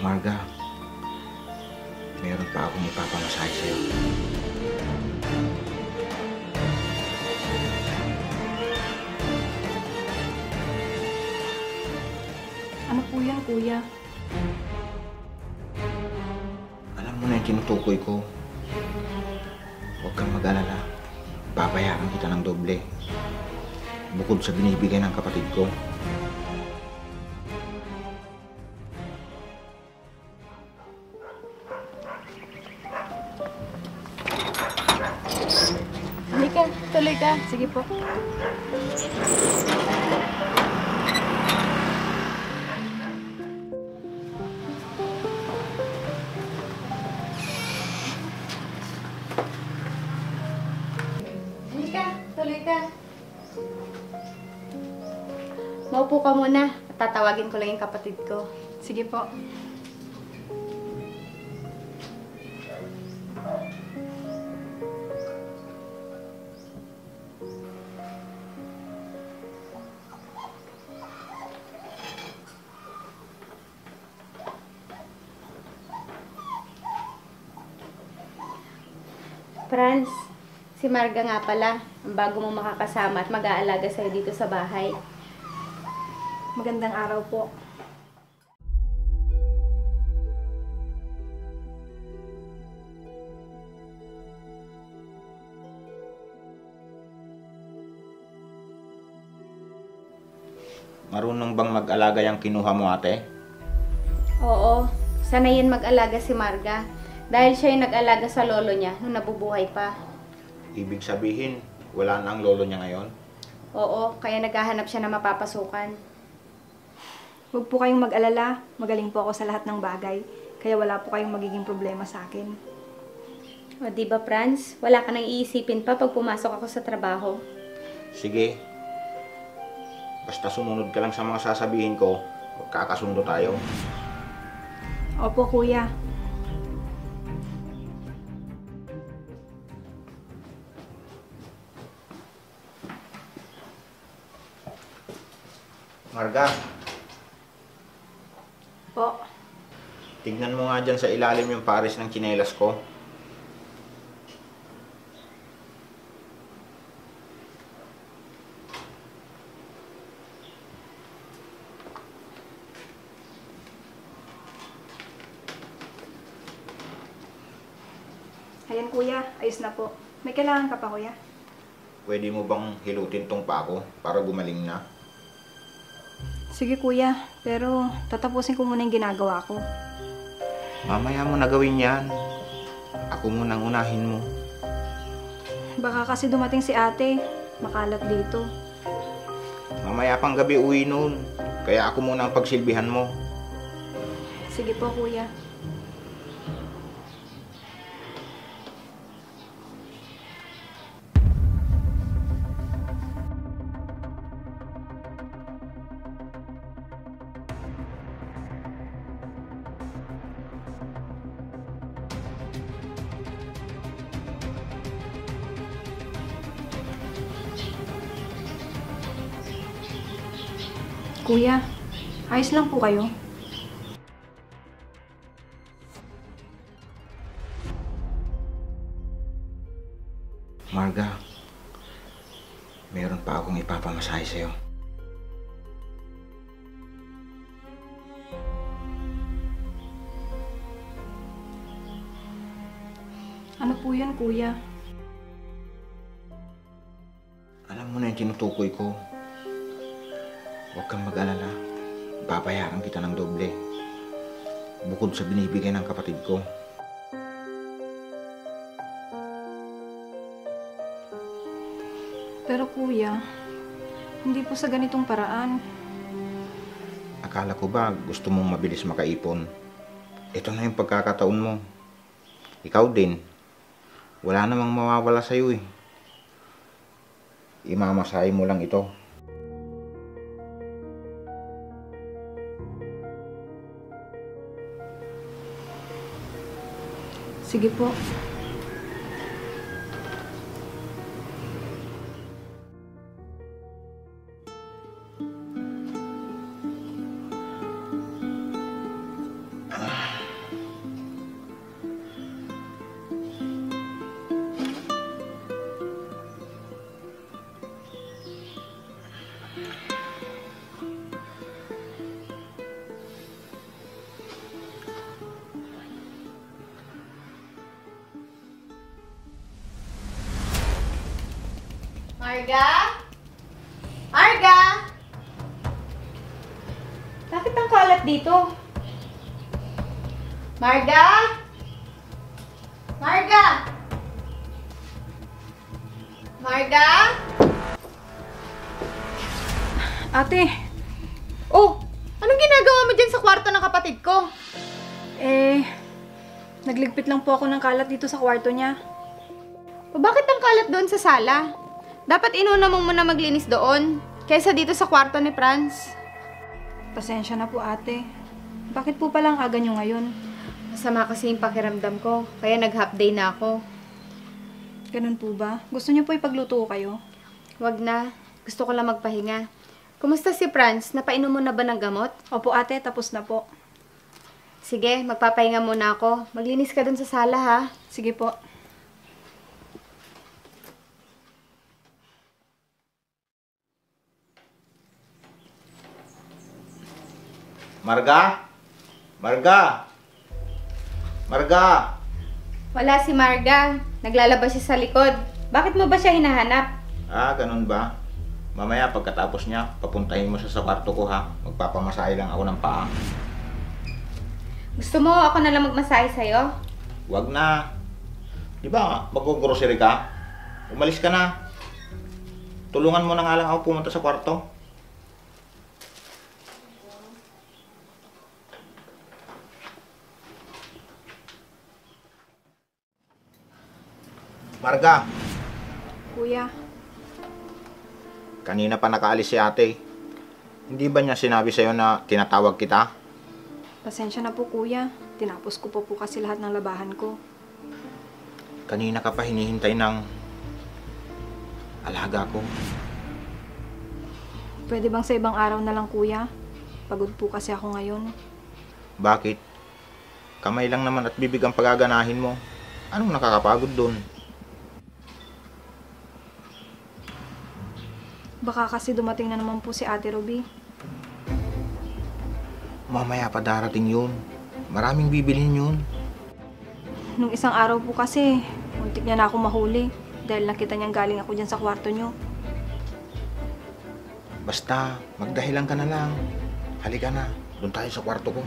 Marga, meron pa akong ipapamasahe sa'yo. Ano po yan, kuya? Alam mo na yung tinutukoy ko. Huwag kang mag-alala. Babayaran kita ng doble. Bukod sa binibigay ng kapatid ko. Halika, tuloy ka. Sige po. Halika, tuloy ka. Maupo ka muna. Tatawagin ko lang yung kapatid ko. Sige po. Franz, si Marga nga pala, ang bago mong makakasama at mag-aalaga sa'yo dito sa bahay. Magandang araw po. Marunong bang mag-alaga yung kinuha mo, ate? Oo, sanayin mag-alaga si Marga. Dahil siya yung nag-alaga sa lolo niya nung nabubuhay pa. Ibig sabihin, wala na ang lolo niya ngayon? Oo, kaya naghahanap siya na mapapasukan. Huwag po kayong mag-alala. Magaling po ako sa lahat ng bagay. Kaya wala po kayong magiging problema sa akin. O diba, Franz? Wala ka nang iisipin pa pag pumasok ako sa trabaho. Sige. Basta sumunod ka lang sa mga sasabihin ko, magkakasundo tayo. Opo, kuya. Marga, Po. tignan mo nga dyan sa ilalim yung pares ng tsinelas ko. Ayan, kuya. Ayos na po. May kailangan ka pa, kuya? Pwede mo bang hilutin tong pako para gumaling na? Sige, kuya. Pero tatapusin ko muna yung ginagawa ko. Mamaya mo na gawin yan. Ako munang unahin mo. Baka kasi dumating si ate. Makalat dito. Mamaya pang gabi uwi noon. Kaya ako muna ang pagsilbihan mo. Sige po, kuya. Kuya, ayos lang po kayo. Marga, meron pa akong ipapamasahe sa'yo. Ano po yan, kuya? Alam mo na yung tinutukoy ko. Huwag kang mag-alala. Babayaran kita ng doble. Bukod sa binibigay ng kapatid ko. Pero kuya, hindi po sa ganitong paraan. Akala ko ba gusto mong mabilis makaipon? Ito na yung pagkakataon mo. Ikaw din. Wala namang mawawala sa'yo eh. Imamasahe mo lang ito. Sige po. Marga? Marga? Bakit ang kalat dito? Marga? Marga? Marga? Ate, Oh, anong ginagawa mo dyan sa kwarto ng kapatid ko? nagligpit lang po ako ng kalat dito sa kwarto niya. O bakit ang kalat doon sa sala? Dapat inuna mo muna maglinis doon, kaysa dito sa kwarto ni Franz. Pasensya na po ate. Bakit po palang aga nyo ngayon? Masama kasi yung pakiramdam ko, kaya nag-half day na ako. Ganun po ba? Gusto niyo po ipagluto ko kayo? Wag na, gusto ko lang magpahinga. Kumusta si Franz? Napainom mo na ba ng gamot? Opo ate, tapos na po. Sige, magpapahinga muna ako. Maglinis ka dun sa sala ha. Sige po. Marga? Marga? Marga? Wala si Marga. Naglalabas siya sa likod. Bakit mo ba siya hinahanap? Ah, ganun ba? Mamaya pagkatapos niya, papuntahin mo siya sa kwarto ko ha. Magpapamasahe lang ako ng paa. Gusto mo ako na lang magmasahe sa'yo? Wag na. Di ba, mag-grocery ka? Umalis ka na. Tulungan mo na nga lang ako pumunta sa kwarto. Marga, Kuya, kanina pa nakaalis si ate. Hindi ba niya sinabi sa'yo na tinatawag kita? pasensya na po kuya. Tinapos ko po kasi lahat ng labahan ko. Kanina ka pa hinihintay ng alaga ko. Pwede bang sa ibang araw na lang kuya? Pagod po kasi ako ngayon. Bakit? Kamay lang naman at bibig ang pagaganahin mo. Anong nakakapagod dun? Baka kasi dumating na naman po si Ate Ruby. Mamaya pa darating yun. Maraming bibilhin yun. Nung isang araw po kasi, muntik niya na ako mahuli. Dahil nakita niyang galing ako dyan sa kwarto niyo. Basta, magdahilan ka na lang. Halika na, doon tayo sa kwarto ko.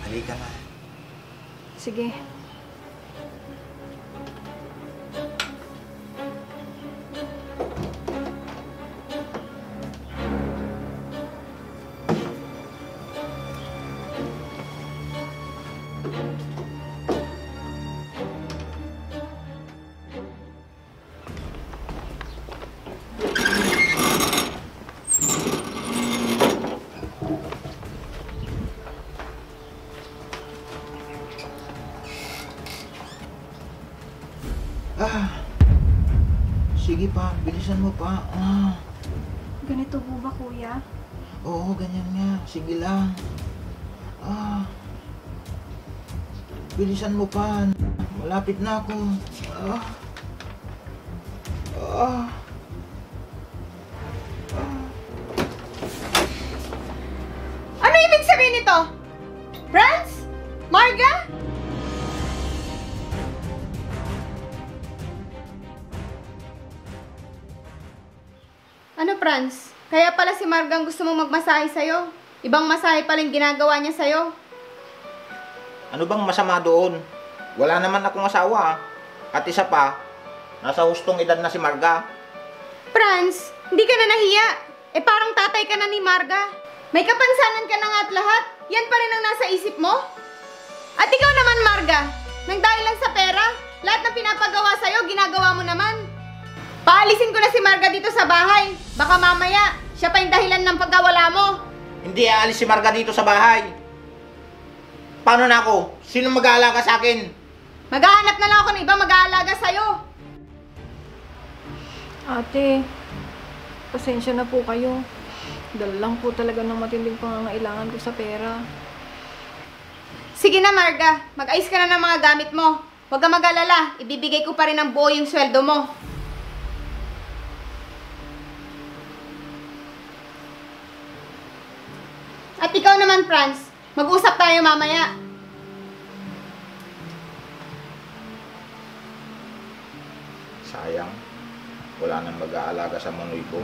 Halika na. Sige. Sige pa, bilisan mo pa. Ganito po ba kuya? Oo, ganyan nga. Sige lang. Bilisan mo pa. Malapit na ako. Ano ibig sabihin nito? Franz? Marga? Ano, Franz? Kaya pala si Margang gusto mong magmasahe sa'yo. Ibang masahe pala yung ginagawa niya sa'yo. Ano bang masama doon? Wala naman akong asawa. At isa pa, nasa hustong edad na si Marga. Franz, hindi ka na nahiya. Eh parang tatay ka na ni Marga. May kapansanan ka na nga at lahat. Yan pa rin ang nasa isip mo? At ikaw naman, Marga, nang dahil lang sa pera, lahat ng pinapagawa sa'yo, ginagawa mo naman. Paalisin ko na si Marga dito sa bahay. Baka mamaya, siya pa yung dahilan ng pagkawala mo. Hindi aalis si Marga dito sa bahay. Paano na ako? Sino mag-aalaga sa akin? Maghahanap na lang ako ng iba mag-aalaga sa'yo. Ate, pasensya na po kayo. Dala lang po talaga ng matinding pangangailangan ko sa pera. Sige na, Marga. Mag-ayos ka na ng mga gamit mo. Huwag ka mag-alala. Ibibigay ko pa rin ng buo yung sweldo mo. At ikaw naman, Franz. Mag-usap tayo mamaya. Sayang, wala nang mag-aalaga sa Manoy ko.